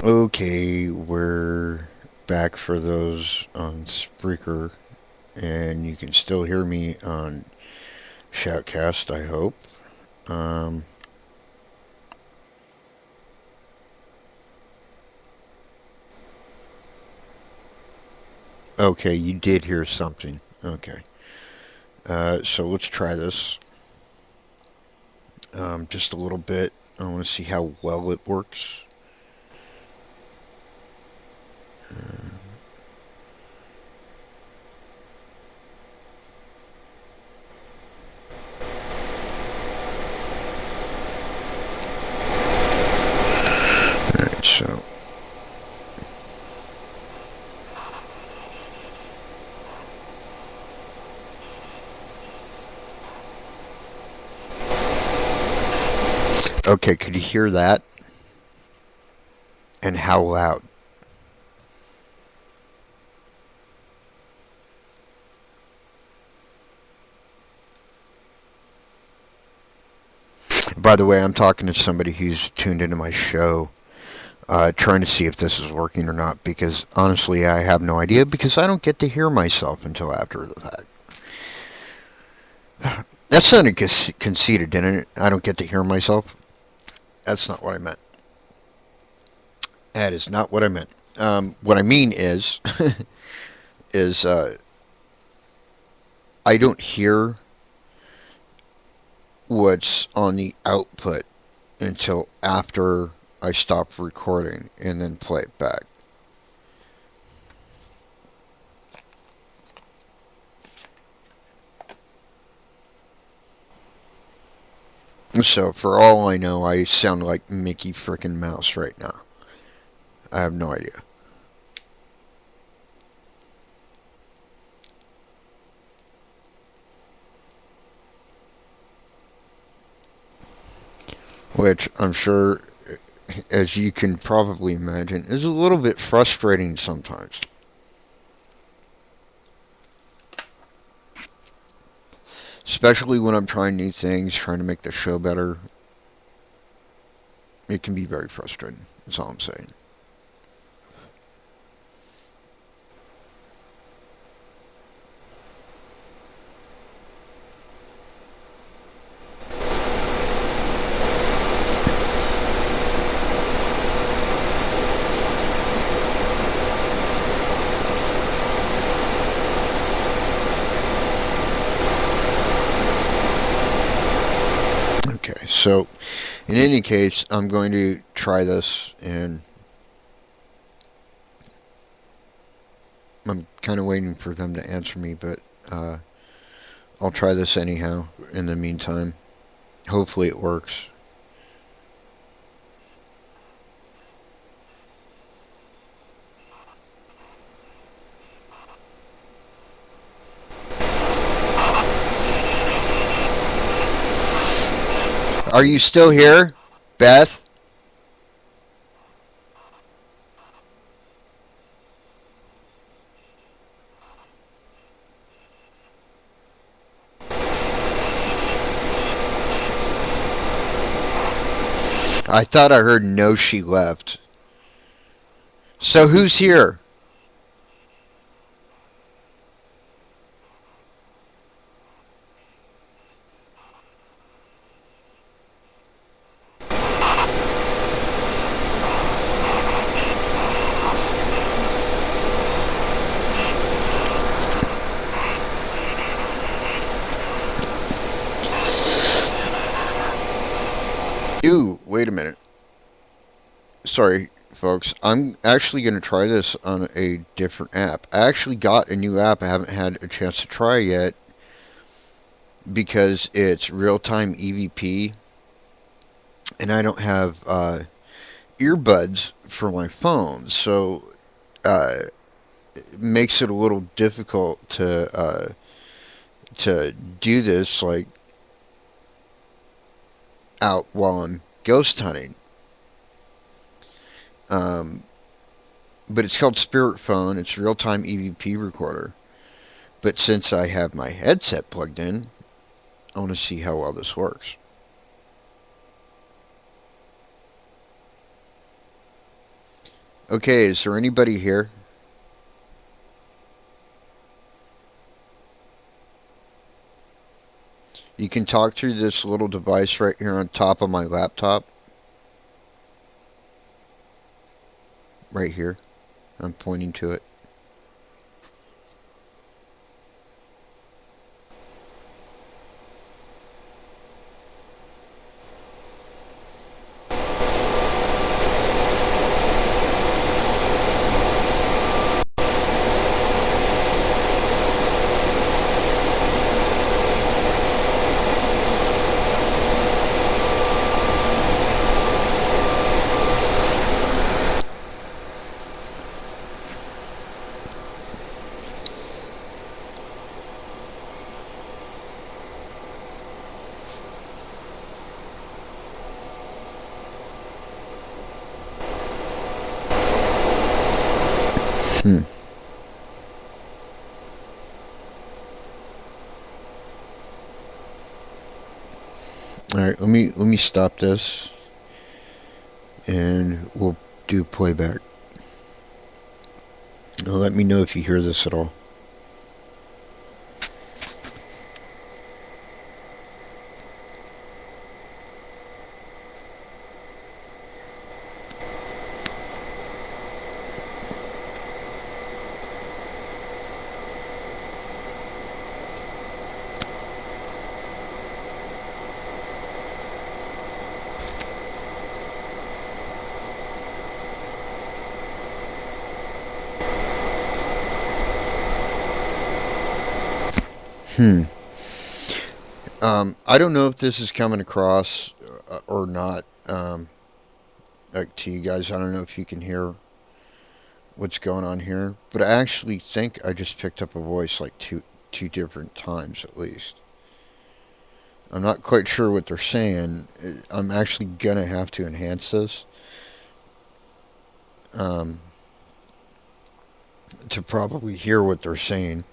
Okay, we're back for those on Spreaker, and you can still hear me on Shoutcast, I hope. Um, okay, you did hear something. Okay. So let's try this just a little bit. I want to see how well it works. Uh, Alright, so. Okay, could you hear that? And how loud? By the way, I'm talking to somebody who's tuned into my show, trying to see if this is working or not, because honestly, I have no idea, because I don't get to hear myself until after the fact. That sounded conceited, didn't it? I don't get to hear myself. That's not what I meant. That is not what I meant. What I mean is, is I don't hear what's on the output until after I stop recording and then play it back. So for all I know, I sound like Mickey frickin' Mouse right now. I have no idea. Which I'm sure, as you can probably imagine, is a little bit frustrating sometimes. Especially when I'm trying new things, trying to make the show better. It can be very frustrating. That's all I'm saying. Okay, so in any case, I'm going to try this, and I'm kind of waiting for them to answer me, but I'll try this anyhow in the meantime. Hopefully it works. Are you still here, Beth? I thought I heard no, she left. So who's here? Ooh, wait a minute. Sorry, folks. I'm actually going to try this on a different app. I actually got a new app I haven't had a chance to try yet because it's real time EVP, and I don't have earbuds for my phone, so it makes it a little difficult to do this like out while I'm ghost hunting. Um, but it's called Spirit Phone. It's real time EVP recorder. But since I have my headset plugged in, I want to see how well this works. Okay, is there anybody here? You can talk through this little device right here on top of my laptop. Right here. I'm pointing to it. Hmm. All right, let me stop this, and we'll do playback. Now let me know if you hear this at all. Hmm. I don't know if this is coming across or not. Like to you guys, I don't know if you can hear what's going on here, but I actually think I just picked up a voice like two different times at least. I'm not quite sure what they're saying. I'm actually gonna have to enhance this um, to probably hear what they're saying.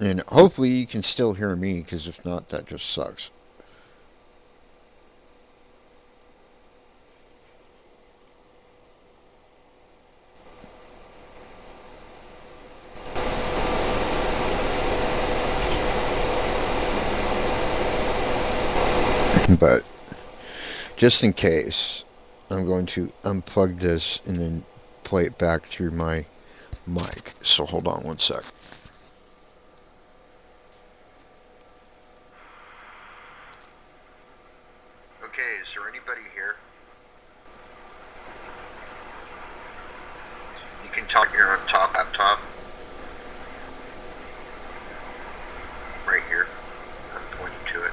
And hopefully you can still hear me, because if not, that just sucks. But just in case, I'm going to unplug this and then play it back through my mic. So hold on one sec. Okay, is there anybody here? You can talk here on top, laptop. Right here. I'm pointing to it.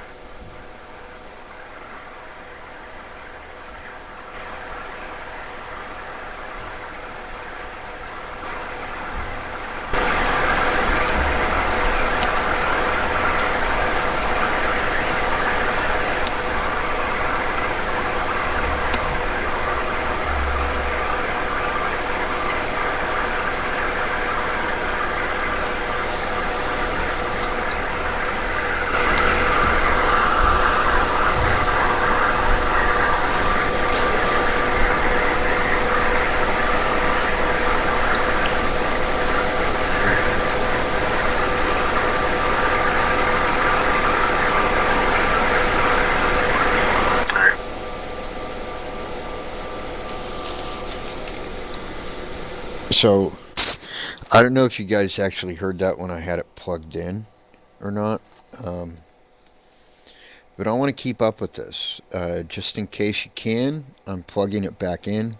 So, I don't know if you guys actually heard that when I had it plugged in or not. Um, but I want to keep up with this. Just in case you can, I'm plugging it back in.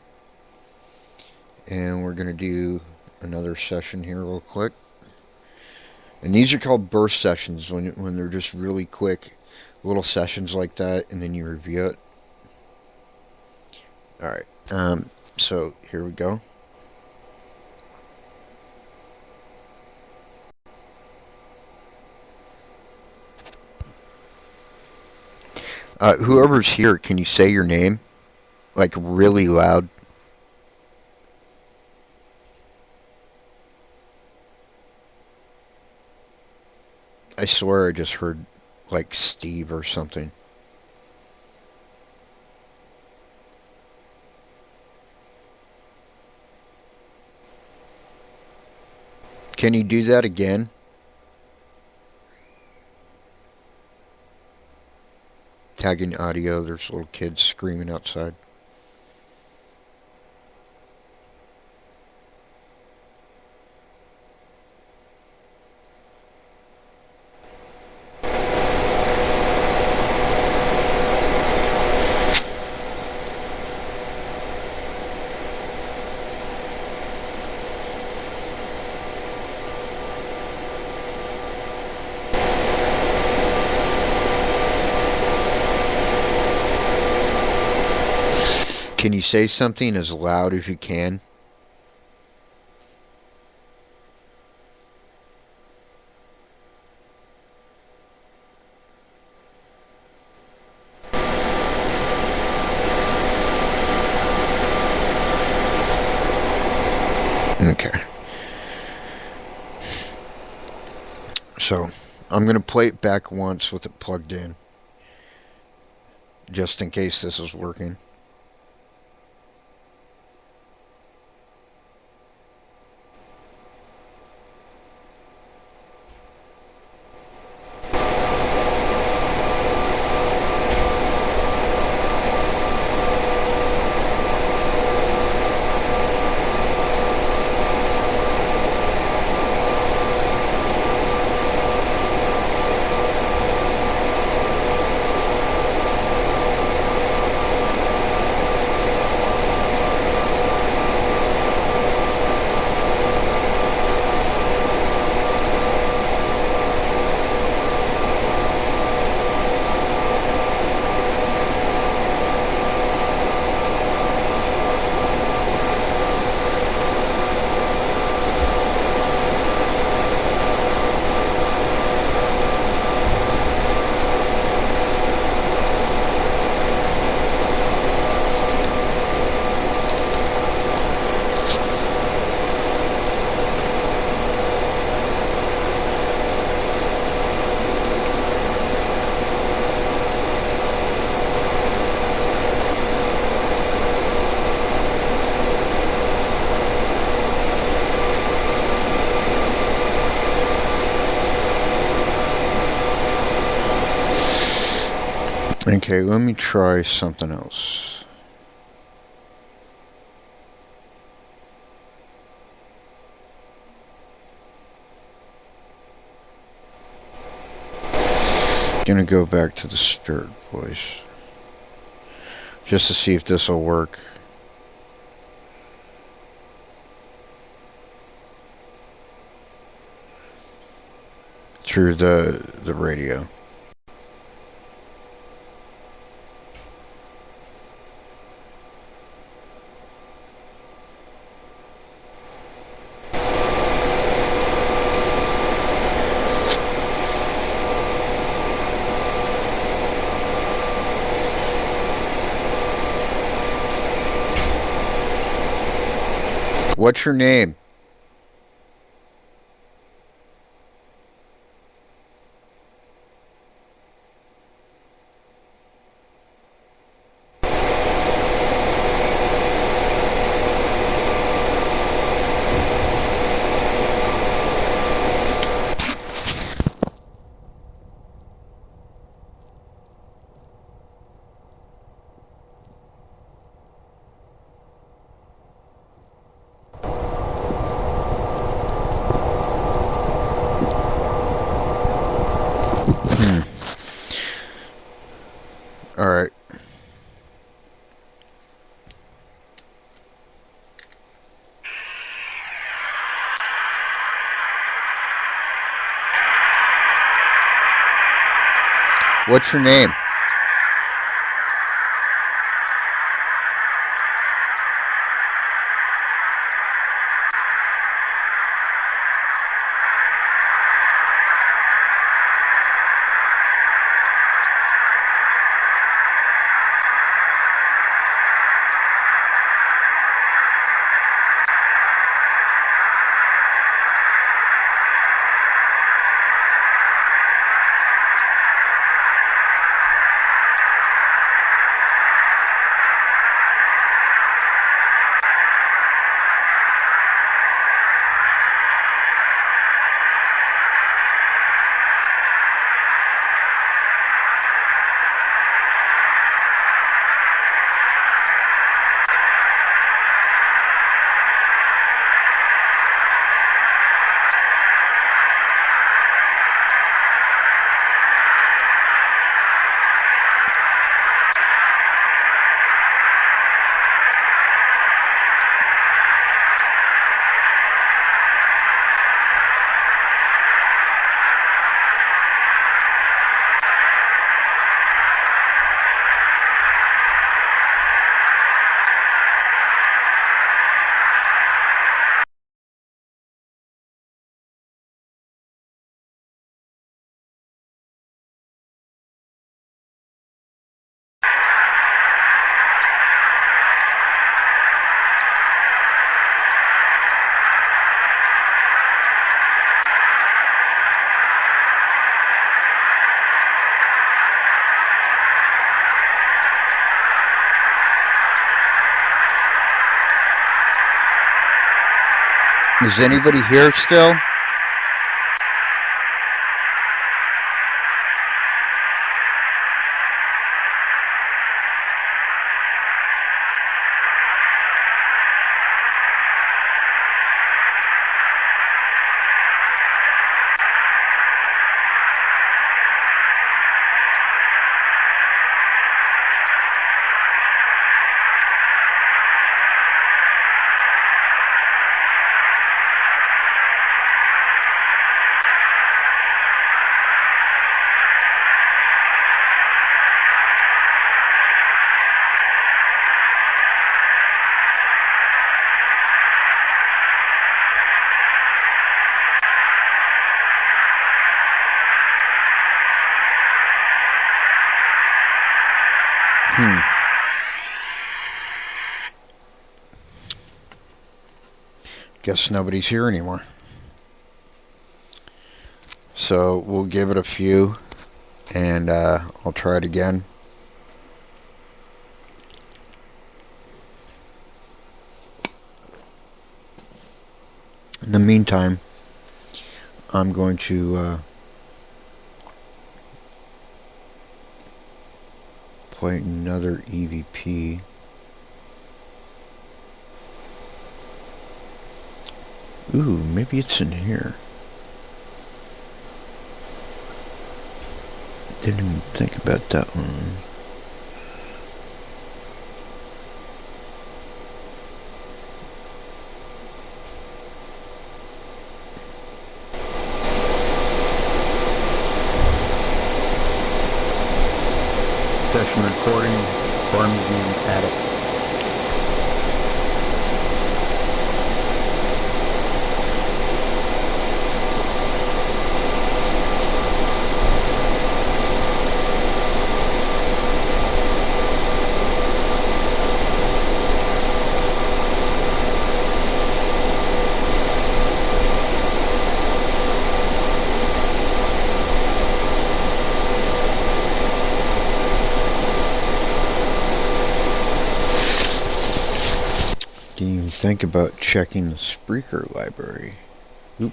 And we're going to do another session here real quick. And these are called burst sessions when they're just really quick little sessions like that, and then you review it. Alright, so here we go. Whoever's here, can you say your name? Like really loud? I swear I just heard like Steve or something. Can you do that again? Tagging audio. There's little kids screaming outside. Can you say something as loud as you can? Okay. So, I'm going to play it back once with it plugged in, just in case this is working. Okay, let me try something else. Gonna go back to the stirred voice just to see if this will work. Through the radio. What's your name? All right. What's your name? Is anybody here still? Hmm. Guess nobody's here anymore. So we'll give it a few, and I'll try it again. In the meantime, I'm going to play another EVP. Ooh, maybe it's in here. Didn't even think about that one. Session recording, Birmingham Attic. Didn't even think about checking the Spreaker library. Oop.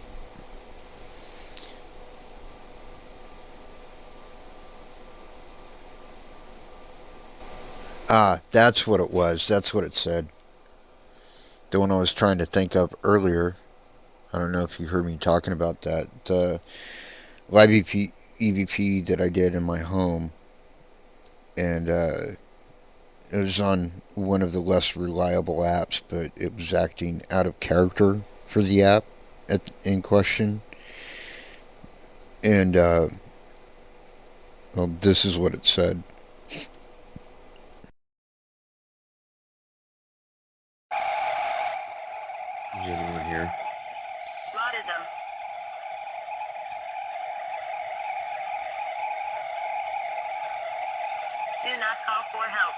Ah, that's what it was. That's what it said. The one I was trying to think of earlier. I don't know if you heard me talking about that. The live EVP that I did in my home. And it was on one of the less reliable apps, but it was acting out of character for the app in question. And, well, this is what it said. Is anyone here? Lotism. Do not call for help.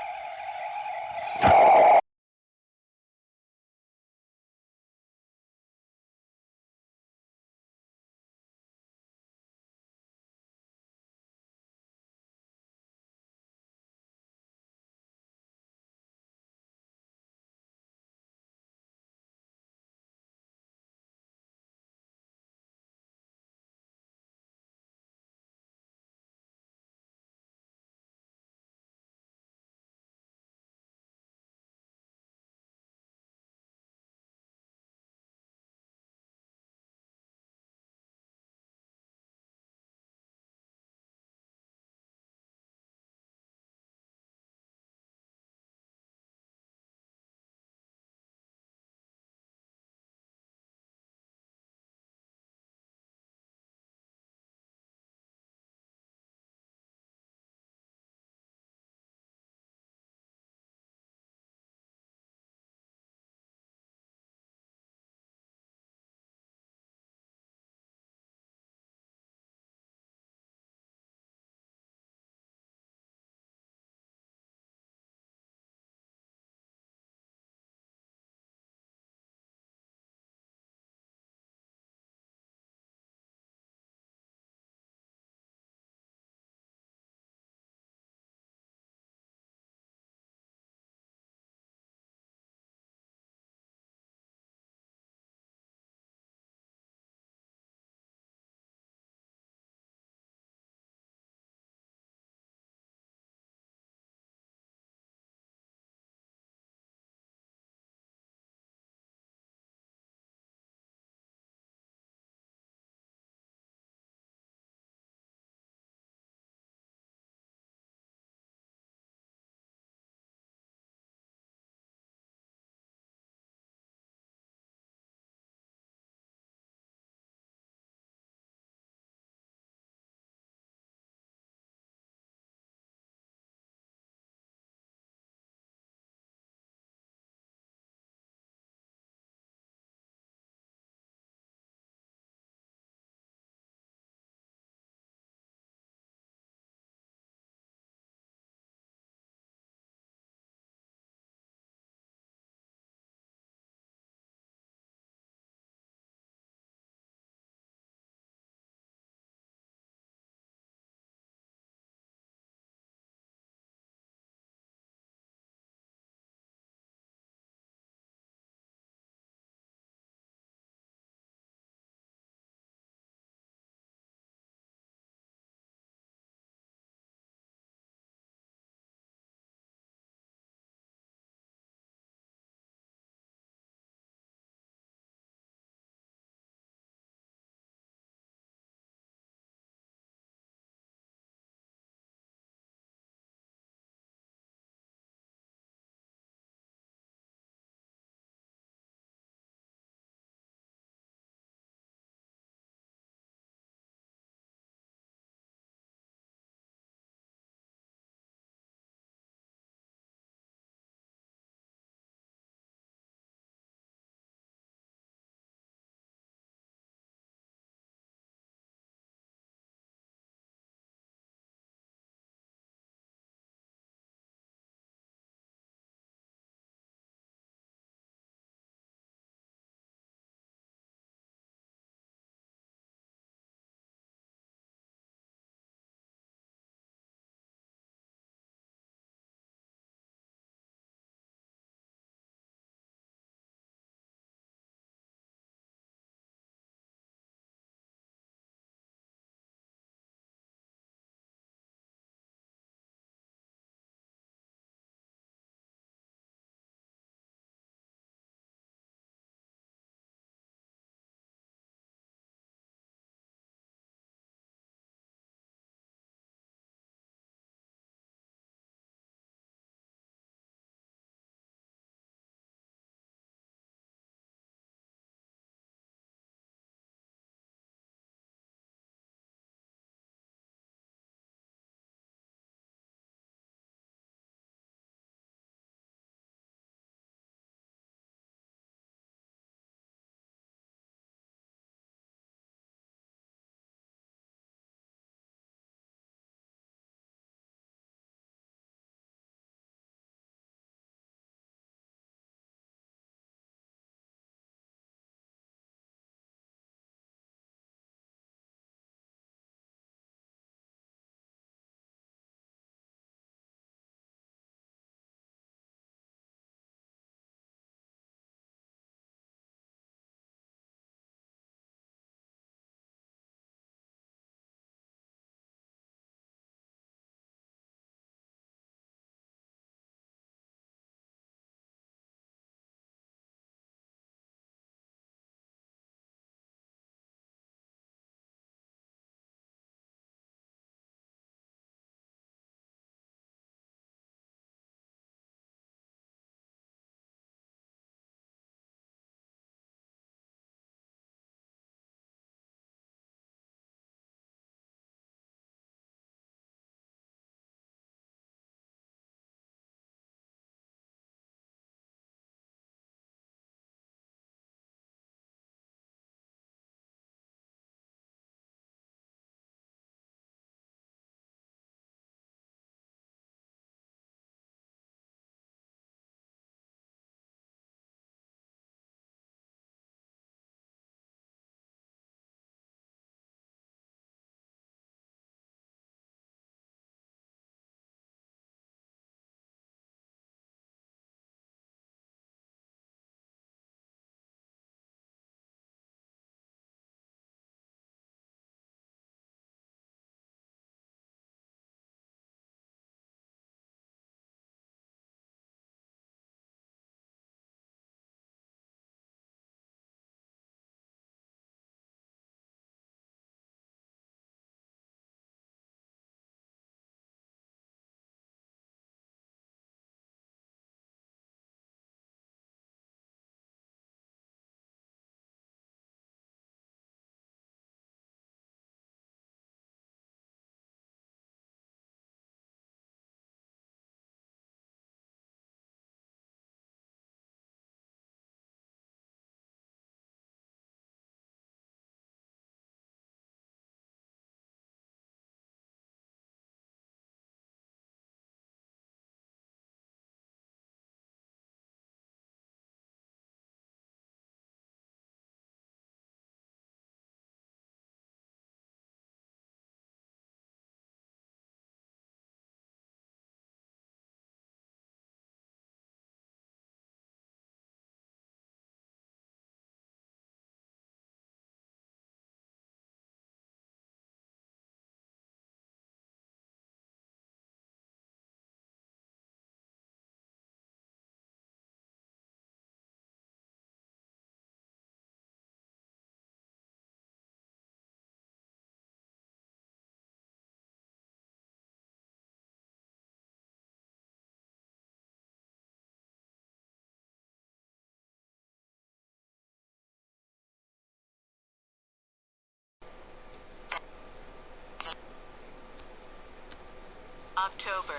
October.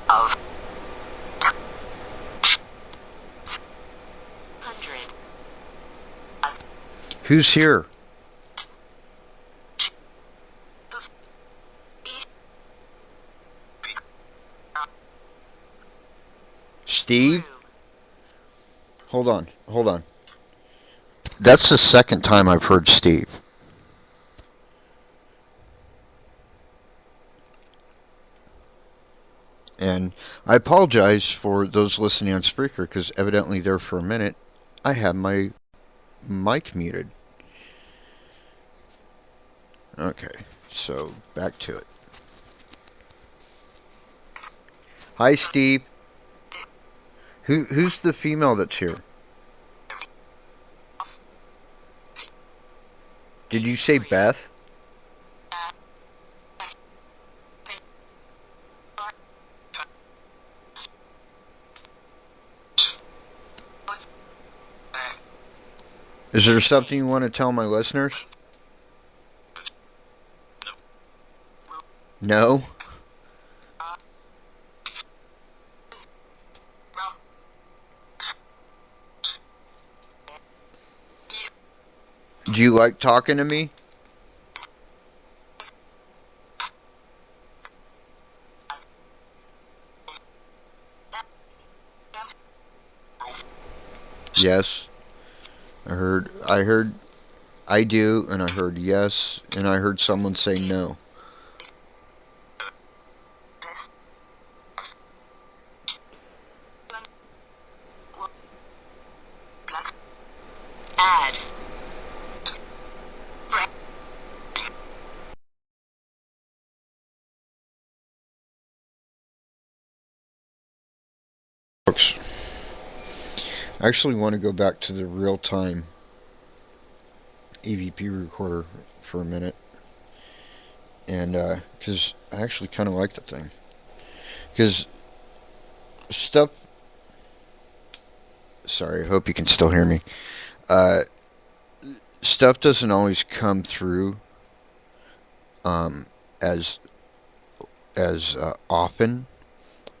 Of 100. Who's here? Steve? Hold on. That's the second time I've heard Steve. And I apologize for those listening on Spreaker, because evidently there for a minute I had my mic muted. Okay, so back to it. Hi, Steve. Who's the female that's here? Did you say Beth? Is there something you want to tell my listeners? No? Do you like talking to me? Yes. I heard I do, and I heard yes, and I heard someone say no. Add. Folks, I actually want to go back to the real-time EVP recorder for a minute, and because I actually kind of like the thing, because stuff. Sorry, I hope you can still hear me. Stuff doesn't always come through as often,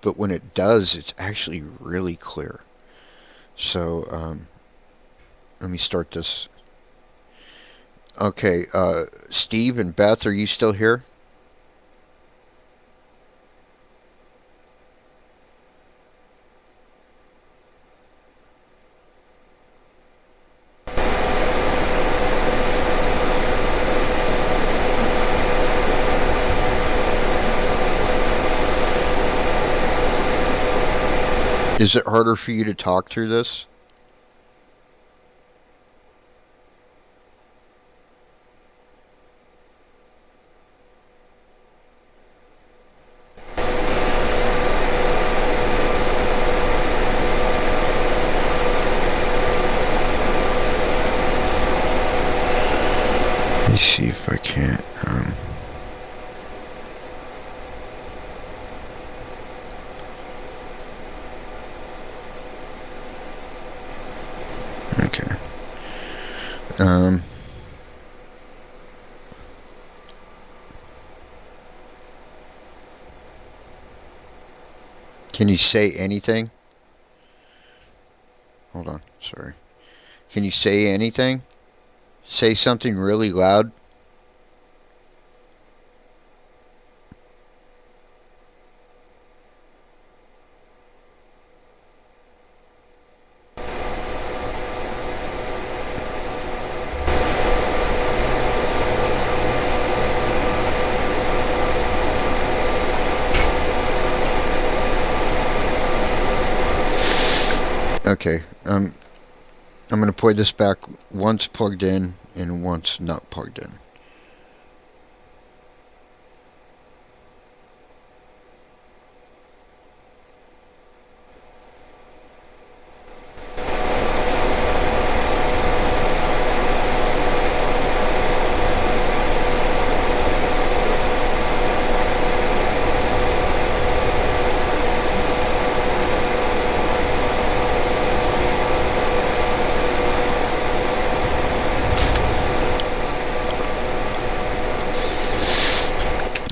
but when it does, it's actually really clear. So let me start this. Okay, Steve and Beth, are you still here? Is it harder for you to talk through this? Let me see if I can't. Okay. Can you say anything? Hold on, sorry. Can you say anything? Say something really loud. Okay, I'm going to play this back once plugged in and once not plugged in.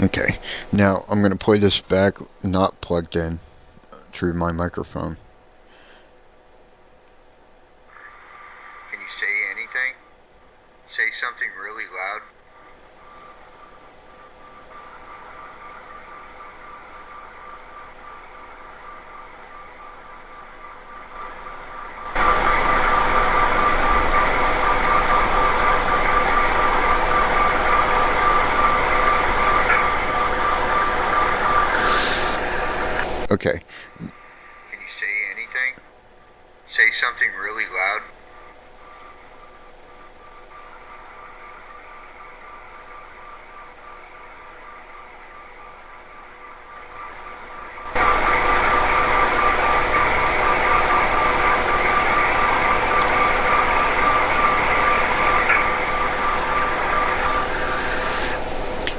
Okay. Now I'm going to play this back not plugged in through my microphone. Can you say anything? Say something really loud. Okay. Can you say anything? Say something really loud.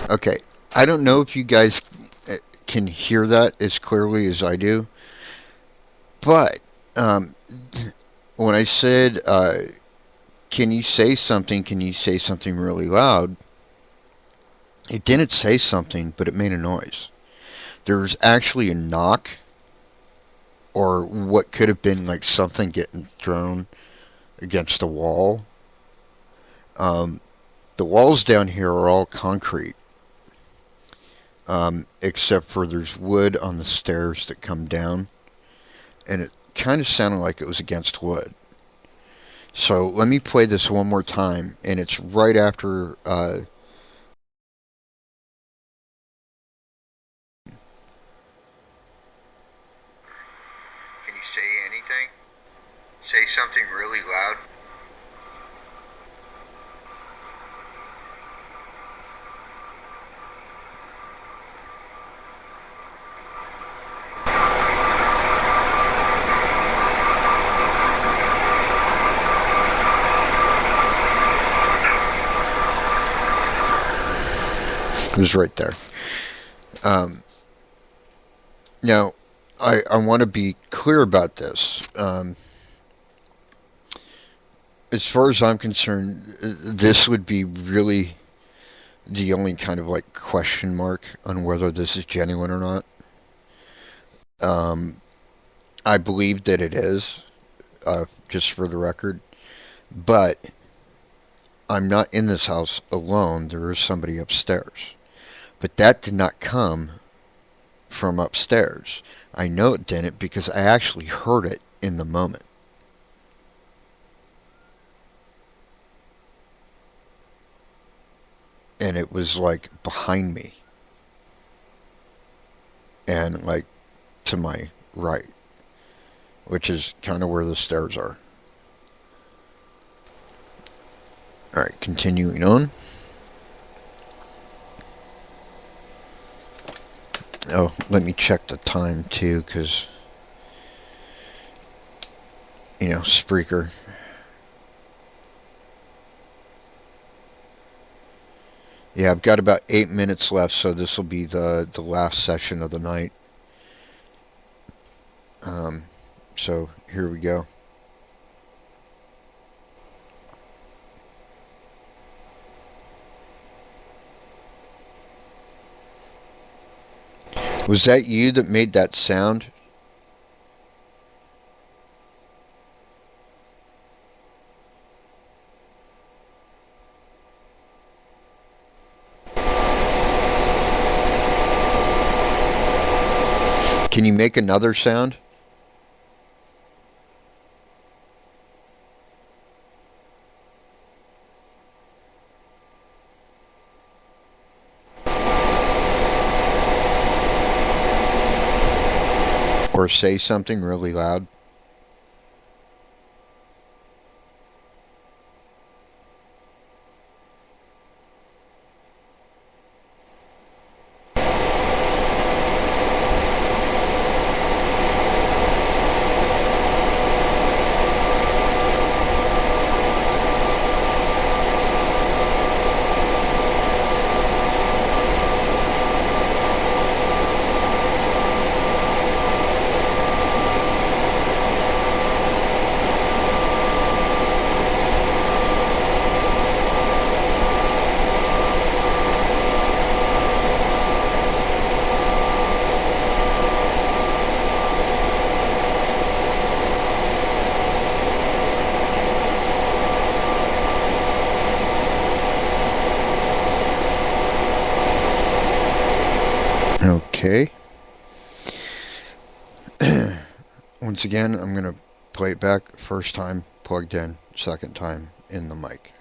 Okay. I don't know if you guys can hear that as clearly as I do, but when I said, can you say something? Can you say something really loud? It didn't say something, but it made a noise. There was actually a knock, or what could have been like something getting thrown against the wall. The walls down here are all concrete, except for there's wood on the stairs that come down, and it kind of sounded like it was against wood. So let me play this one more time, and it's right after. Can you say anything? Say something really loud. It was right there. Now, I want to be clear about this. As far as I'm concerned, this would be really the only kind of like question mark on whether this is genuine or not. I believe that it is, just for the record, but I'm not in this house alone. There is somebody upstairs. But that did not come from upstairs. I know it didn't because I actually heard it in the moment. And it was like behind me. And like to my right. Which is kind of where the stairs are. Alright, continuing on. Oh, let me check the time too, because, Spreaker. Yeah, I've got about 8 minutes left, so this will be the last session of the night. So here we go. Was that you that made that sound? Can you make another sound? Or say something really loud? Okay. Once again, I'm going to play it back. First time plugged in, second time in the mic.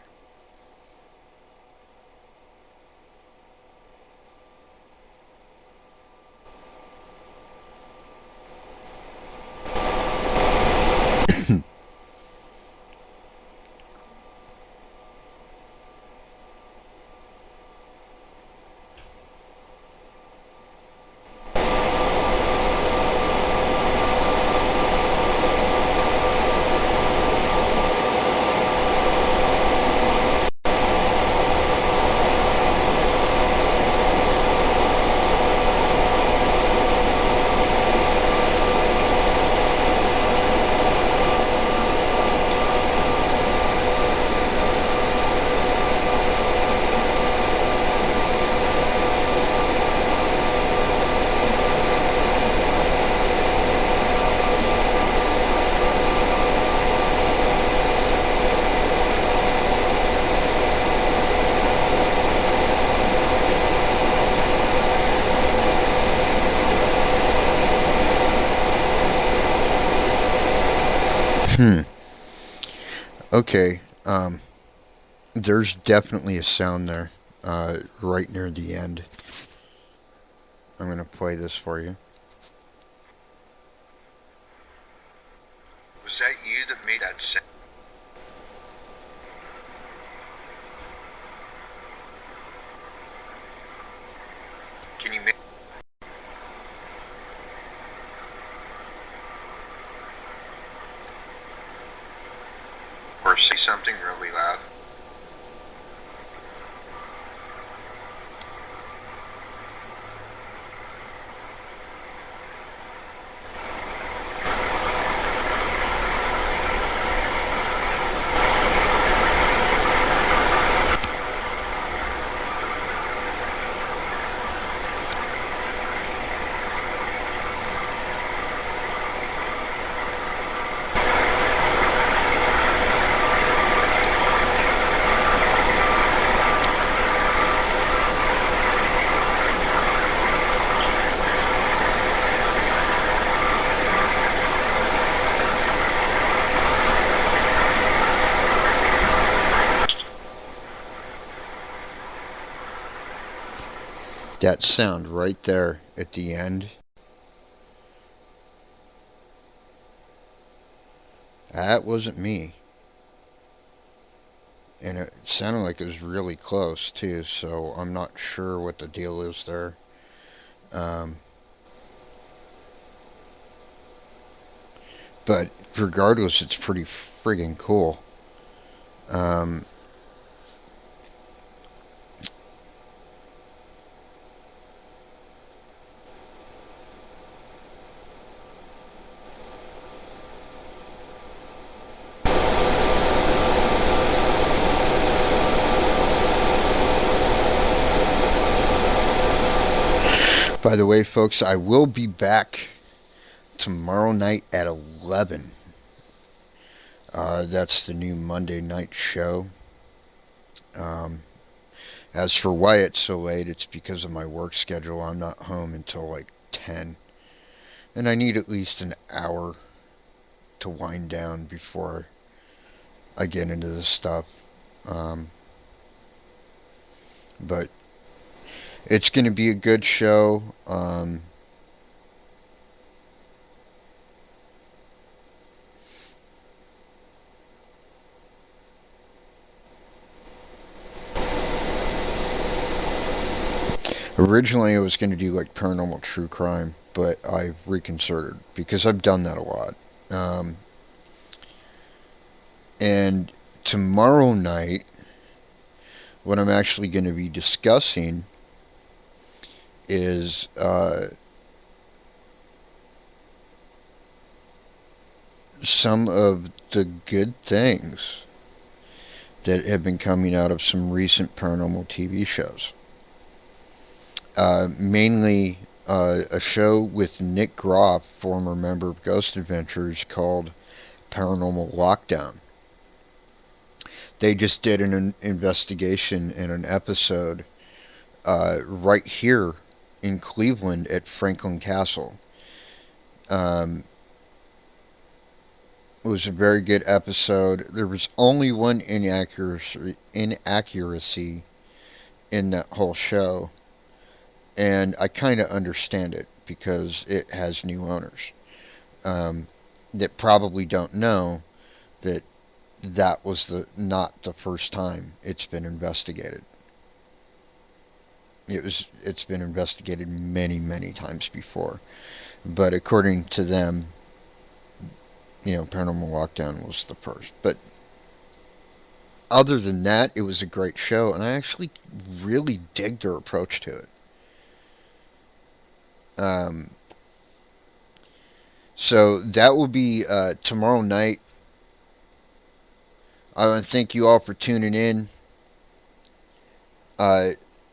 Okay, there's definitely a sound there, right near the end. I'm going to play this for you. Was that you that made that sound? Can you make... or say something really loud? That sound right there at the end, that wasn't me. And it sounded like it was really close too, so I'm not sure what the deal is there. But regardless, it's pretty friggin' cool. By the way, folks, I will be back tomorrow night at 11. That's the new Monday night show. As for why it's so late, it's because of my work schedule. I'm not home until like 10. And I need at least an hour to wind down before I get into this stuff. But it's going to be a good show. Originally, I was going to do like paranormal true crime, but I've reconsidered because I've done that a lot. And tomorrow night, what I'm actually going to be discussing is some of the good things that have been coming out of some recent paranormal TV shows. Mainly a show with Nick Groff, former member of Ghost Adventures, called Paranormal Lockdown. They just did an investigation in an episode right here in Cleveland at Franklin Castle. It was a very good episode. There was only one inaccuracy in that whole show, and I kind of understand it because it has new owners that probably don't know that that was not the first time it's been investigated. It's been investigated many, many times before, but according to them, Paranormal Lockdown was the first. But other than that, it was a great show, and I actually really dig their approach to it. So that will be tomorrow night. I want to thank you all for tuning in.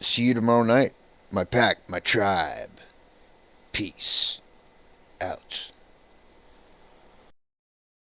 See you tomorrow night. My pack, my tribe. Peace out.